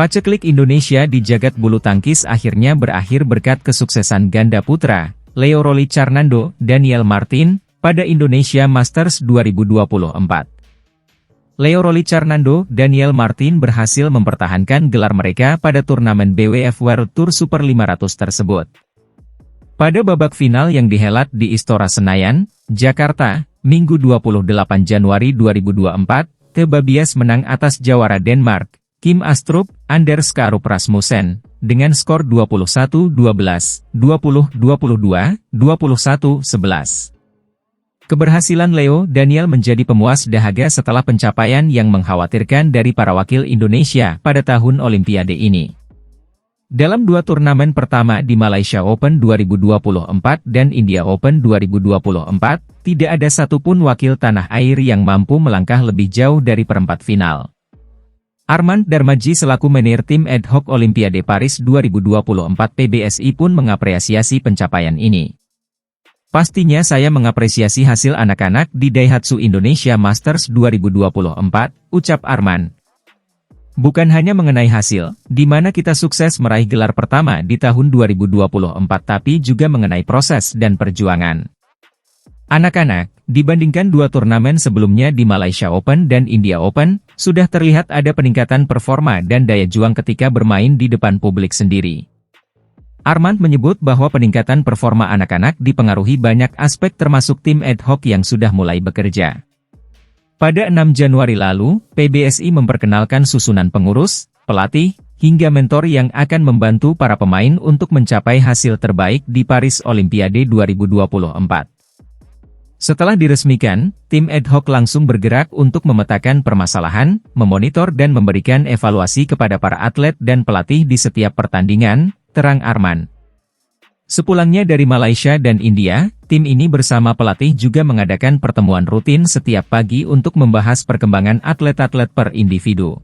Paceklik Indonesia di jagat bulu tangkis akhirnya berakhir berkat kesuksesan ganda putra, Leo Rolicarnando, Daniel Martin, pada Indonesia Masters 2024. Leo Rolicarnando, Daniel Martin berhasil mempertahankan gelar mereka pada turnamen BWF World Tour Super 500 tersebut. Pada babak final yang dihelat di Istora Senayan, Jakarta, Minggu 28 Januari 2024, Tobias menang atas jawara Denmark, Kim Astrup, Anders Karup Rasmussen, dengan skor 21-12, 20-22, 21-11. Keberhasilan Leo Daniel menjadi pemuas dahaga setelah pencapaian yang mengkhawatirkan dari para wakil Indonesia pada tahun Olimpiade ini. Dalam dua turnamen pertama di Malaysia Open 2024 dan India Open 2024, tidak ada satupun wakil tanah air yang mampu melangkah lebih jauh dari perempat final. Armand Darmaji selaku manajer tim ad hoc Olimpiade Paris 2024 PBSI pun mengapresiasi pencapaian ini. Pastinya saya mengapresiasi hasil anak-anak di Daihatsu Indonesia Masters 2024, ucap Armand. Bukan hanya mengenai hasil, di mana kita sukses meraih gelar pertama di tahun 2024 tapi juga mengenai proses dan perjuangan. Anak-anak, dibandingkan dua turnamen sebelumnya di Malaysia Open dan India Open, sudah terlihat ada peningkatan performa dan daya juang ketika bermain di depan publik sendiri. Armand menyebut bahwa peningkatan performa anak-anak dipengaruhi banyak aspek termasuk tim ad hoc yang sudah mulai bekerja. Pada 6 Januari lalu, PBSI memperkenalkan susunan pengurus, pelatih, hingga mentor yang akan membantu para pemain untuk mencapai hasil terbaik di Paris Olimpiade 2024. Setelah diresmikan, tim ad hoc langsung bergerak untuk memetakan permasalahan, memonitor dan memberikan evaluasi kepada para atlet dan pelatih di setiap pertandingan, terang Armand. Sepulangnya dari Malaysia dan India, tim ini bersama pelatih juga mengadakan pertemuan rutin setiap pagi untuk membahas perkembangan atlet-atlet per individu.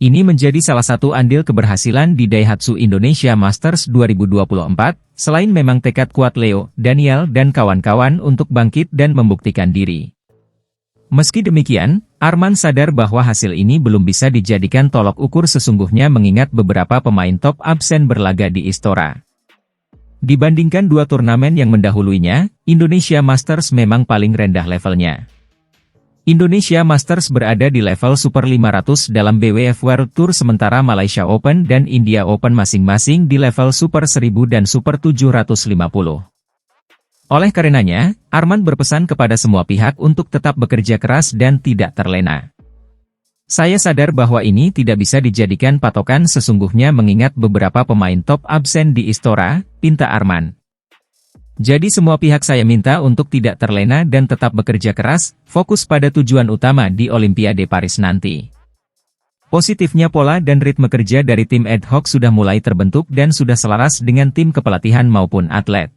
Ini menjadi salah satu andil keberhasilan di Daihatsu Indonesia Masters 2024, selain memang tekad kuat Leo, Daniel dan kawan-kawan untuk bangkit dan membuktikan diri. Meski demikian, Armand sadar bahwa hasil ini belum bisa dijadikan tolok ukur sesungguhnya mengingat beberapa pemain top absen berlaga di Istora. Dibandingkan dua turnamen yang mendahuluinya, Indonesia Masters memang paling rendah levelnya. Indonesia Masters berada di level Super 500 dalam BWF World Tour sementara Malaysia Open dan India Open masing-masing di level Super 1000 dan Super 750. Oleh karenanya, Armand berpesan kepada semua pihak untuk tetap bekerja keras dan tidak terlena. Saya sadar bahwa ini tidak bisa dijadikan patokan sesungguhnya mengingat beberapa pemain top absen di Istora, pinta Armand. Jadi semua pihak saya minta untuk tidak terlena dan tetap bekerja keras, fokus pada tujuan utama di Olimpiade Paris nanti. Positifnya pola dan ritme kerja dari tim ad hoc sudah mulai terbentuk dan sudah selaras dengan tim kepelatihan maupun atlet.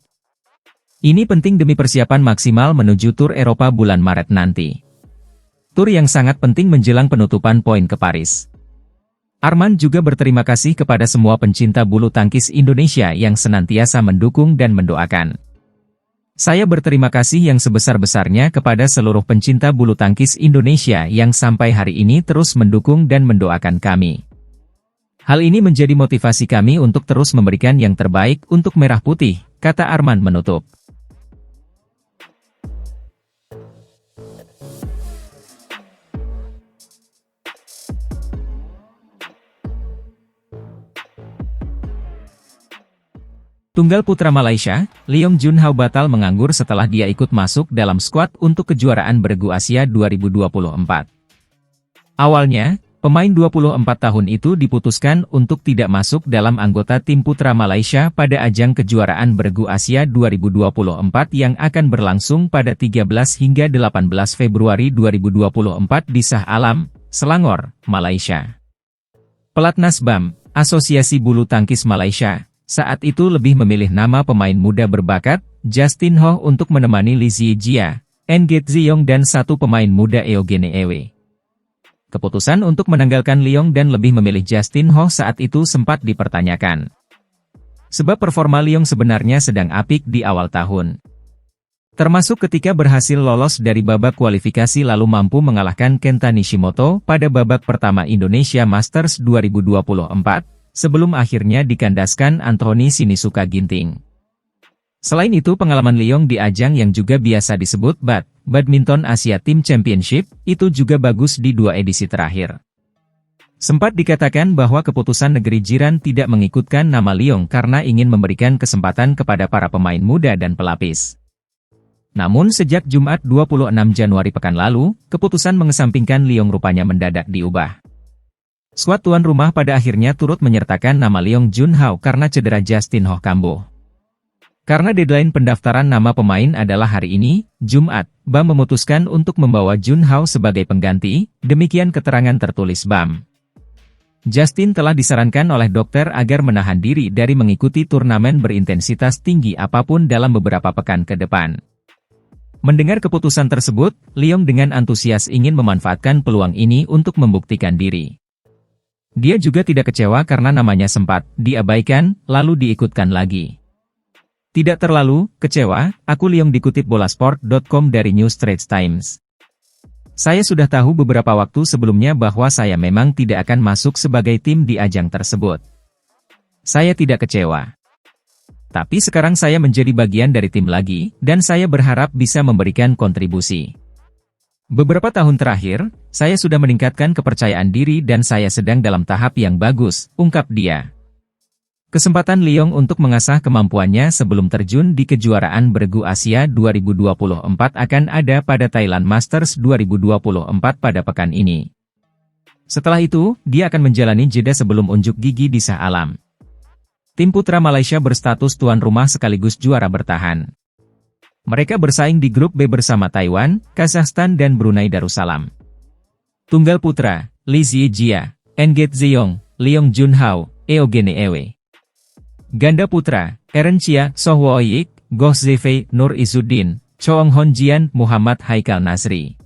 Ini penting demi persiapan maksimal menuju Tour Eropa bulan Maret nanti. Tour yang sangat penting menjelang penutupan poin ke Paris. Armand juga berterima kasih kepada semua pencinta bulu tangkis Indonesia yang senantiasa mendukung dan mendoakan. Saya berterima kasih yang sebesar-besarnya kepada seluruh pencinta bulu tangkis Indonesia yang sampai hari ini terus mendukung dan mendoakan kami. Hal ini menjadi motivasi kami untuk terus memberikan yang terbaik untuk Merah Putih, kata Armand menutup. Tunggal putra Malaysia, Leong Jun Hao batal menganggur setelah dia ikut masuk dalam skuad untuk kejuaraan bergu Asia 2024. Awalnya, pemain 24 tahun itu diputuskan untuk tidak masuk dalam anggota tim putra Malaysia pada ajang kejuaraan bergu Asia 2024 yang akan berlangsung pada 13 hingga 18 Februari 2024 di Shah Alam, Selangor, Malaysia. Pelatnas BAM, Asosiasi Bulu Tangkis Malaysia, saat itu lebih memilih nama pemain muda berbakat, Justin Ho untuk menemani Lee Zijia, Nget Ziyong dan satu pemain muda Eugene Ewe. Keputusan untuk menanggalkan Leong dan lebih memilih Justin Ho saat itu sempat dipertanyakan. Sebab performa Leong sebenarnya sedang apik di awal tahun. Termasuk ketika berhasil lolos dari babak kualifikasi lalu mampu mengalahkan Kenta Nishimoto pada babak pertama Indonesia Masters 2024, sebelum akhirnya dikandaskan Anthony Sinisuka Ginting. Selain itu pengalaman Leong di ajang yang juga biasa disebut Badminton Asia Team Championship, itu juga bagus di 2 edisi terakhir. Sempat dikatakan bahwa keputusan negeri jiran tidak mengikutkan nama Leong karena ingin memberikan kesempatan kepada para pemain muda dan pelapis. Namun sejak Jumat 26 Januari pekan lalu, keputusan mengesampingkan Leong rupanya mendadak diubah. Skuad tuan rumah pada akhirnya turut menyertakan nama Leong Junhao karena cedera Justin Ho kambuh. Karena deadline pendaftaran nama pemain adalah hari ini, Jumat, BAM memutuskan untuk membawa Junhao sebagai pengganti, demikian keterangan tertulis BAM. Justin telah disarankan oleh dokter agar menahan diri dari mengikuti turnamen berintensitas tinggi apapun dalam beberapa pekan ke depan. Mendengar keputusan tersebut, Leong dengan antusias ingin memanfaatkan peluang ini untuk membuktikan diri. Dia juga tidak kecewa karena namanya sempat diabaikan, lalu diikutkan lagi. Tidak terlalu kecewa, aku Leong dikutip bolasport.com dari New Straits Times. Saya sudah tahu beberapa waktu sebelumnya bahwa saya memang tidak akan masuk sebagai tim di ajang tersebut. Saya tidak kecewa. Tapi sekarang saya menjadi bagian dari tim lagi, dan saya berharap bisa memberikan kontribusi. Beberapa tahun terakhir, saya sudah meningkatkan kepercayaan diri dan saya sedang dalam tahap yang bagus, ungkap dia. Kesempatan Leong untuk mengasah kemampuannya sebelum terjun di kejuaraan bergu Asia 2024 akan ada pada Thailand Masters 2024 pada pekan ini. Setelah itu, dia akan menjalani jeda sebelum unjuk gigi di Shah Alam. Tim putra Malaysia berstatus tuan rumah sekaligus juara bertahan. Mereka bersaing di grup B bersama Taiwan, Kazakhstan dan Brunei Darussalam. Tunggal putra, Lee Ziyejia, Enget Ziyong, Leong Junhao, Eugene Ewe. Ganda putra, Eren Chia, Soh Woyik, Goh Zefei, Nur Izzuddin, Choong Hon Jian, Muhammad Haikal Nasri.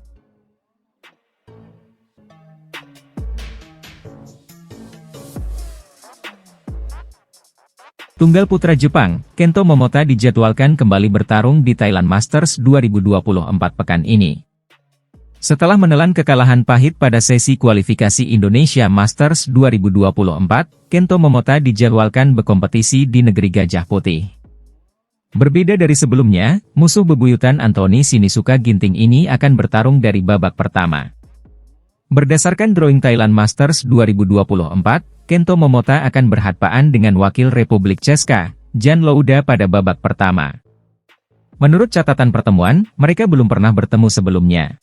Tunggal putra Jepang, Kento Momota dijadwalkan kembali bertarung di Thailand Masters 2024 pekan ini. Setelah menelan kekalahan pahit pada sesi kualifikasi Indonesia Masters 2024, Kento Momota dijadwalkan berkompetisi di negeri Gajah Putih. Berbeda dari sebelumnya, musuh bebuyutan Anthony Sinisuka Ginting ini akan bertarung dari babak pertama. Berdasarkan drawing Thailand Masters 2024, Kento Momota akan berhadapan dengan wakil Republik Ceska, Jan Louda pada babak pertama. Menurut catatan pertemuan, mereka belum pernah bertemu sebelumnya.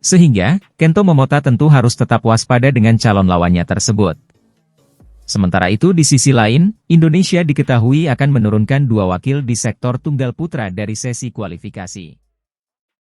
Sehingga, Kento Momota tentu harus tetap waspada dengan calon lawannya tersebut. Sementara itu di sisi lain, Indonesia diketahui akan menurunkan 2 wakil di sektor tunggal putra dari sesi kualifikasi.